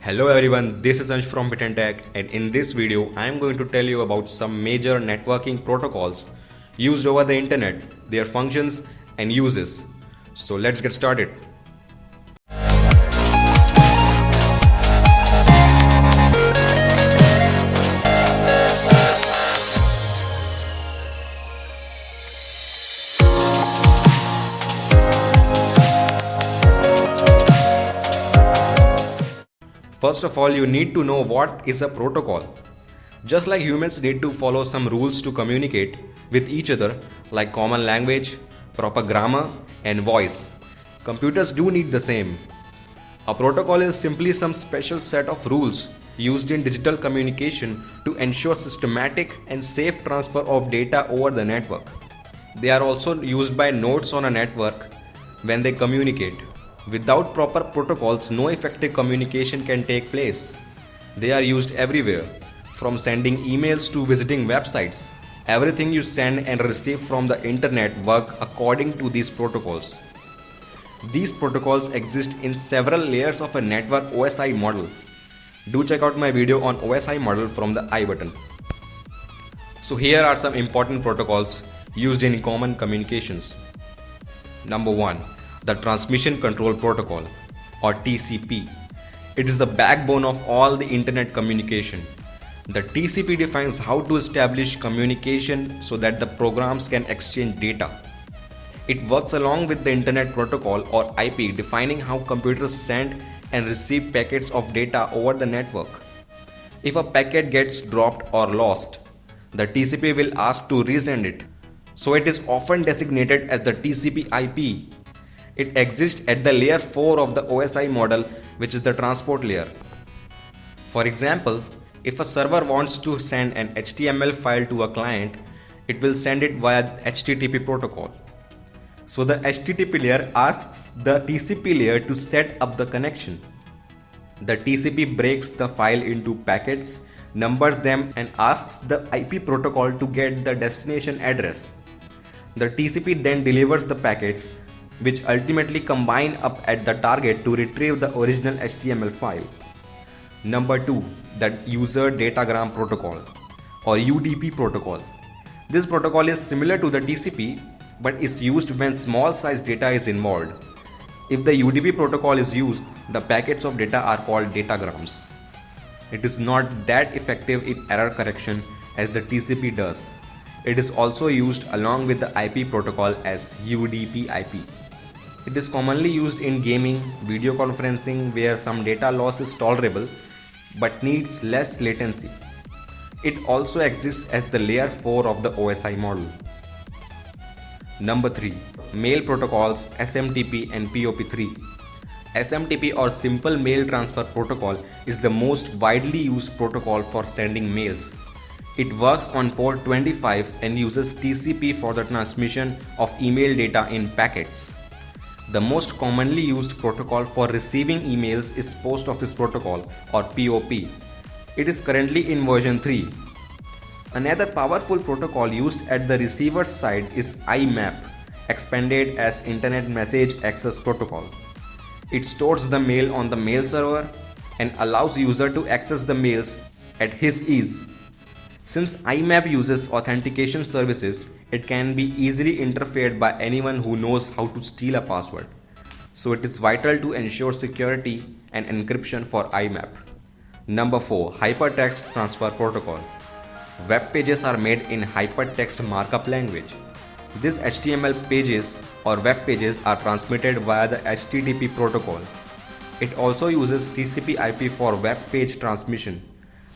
Hello everyone, this is Ansh from BitandTech, and in this video I am going to tell you about some major networking protocols used over the internet, their functions and uses. So let's get started. First of all, you need to know what is a protocol. Just like humans need to follow some rules to communicate with each other, like common language, proper grammar, and voice, computers do need the same. A protocol is simply some special set of rules used in digital communication to ensure systematic and safe transfer of data over the network. They are also used by nodes on a network when they communicate. Without proper protocols, no effective communication can take place. They are used everywhere, from sending emails to visiting websites. Everything you send and receive from the internet work according to these protocols. These protocols exist in several layers of a network OSI model. Do check out my video on OSI model from the I button. So here are some important protocols used in common communications. Number 1. The Transmission Control Protocol, or TCP. It is the backbone of all the internet communication. The TCP defines how to establish communication so that the programs can exchange data. It works along with the Internet Protocol, or IP, defining how computers send and receive packets of data over the network. If a packet gets dropped or lost, the TCP will ask to resend it. So it is often designated as the TCP IP. It exists at the layer 4 of the OSI model, which is the transport layer. For example, if a server wants to send an HTML file to a client, it will send it via HTTP protocol. So the HTTP layer asks the TCP layer to set up the connection. The TCP breaks the file into packets, numbers them, and asks the IP protocol to get the destination address. The TCP then delivers the packets, which ultimately combine up at the target to retrieve the original HTML file. Number 2. The User Datagram Protocol, or UDP protocol. This protocol is similar to the TCP but is used when small size data is involved. If the UDP protocol is used, the packets of data are called datagrams. It is not that effective in error correction as the TCP does. It is also used along with the IP protocol as UDP-IP. It is commonly used in gaming, video conferencing, where some data loss is tolerable but needs less latency. It also exists as the layer 4 of the OSI model. Number 3. Mail protocols, SMTP and POP3. SMTP, or Simple Mail Transfer Protocol, is the most widely used protocol for sending mails. It works on port 25 and uses TCP for the transmission of email data in packets. The most commonly used protocol for receiving emails is Post Office Protocol, or POP. It is currently in version 3. Another powerful protocol used at the receiver's side is IMAP, expanded as Internet Message Access Protocol. It stores the mail on the mail server and allows user to access the mails at his ease. Since IMAP uses authentication services, it can be easily interfered by anyone who knows how to steal a password. So it is vital to ensure security and encryption for IMAP. Number 4. Hypertext Transfer Protocol. Web pages are made in hypertext markup language. These HTML pages or web pages are transmitted via the HTTP protocol. It also uses TCP IP for web page transmission.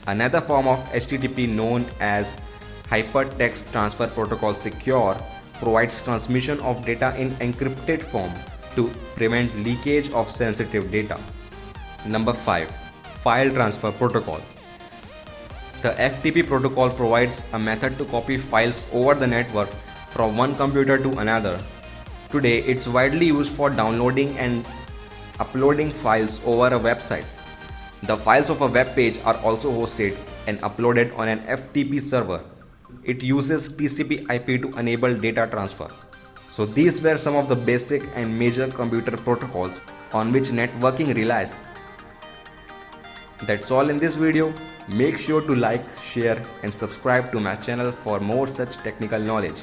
Another form of HTTP, known as Hypertext Transfer Protocol Secure, provides transmission of data in encrypted form to prevent leakage of sensitive data. Number 5. File Transfer Protocol. The FTP protocol provides a method to copy files over the network from one computer to another. Today, it's widely used for downloading and uploading files over a website. The files of a web page are also hosted and uploaded on an FTP server. It uses TCP IP to enable data transfer. So these were some of the basic and major computer protocols on which networking relies. That's all in this video. Make sure to like, share and subscribe to my channel for more such technical knowledge.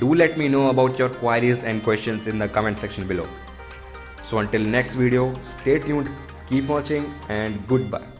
Do let me know about your queries and questions in the comment section below. So until next video, stay tuned, keep watching and goodbye.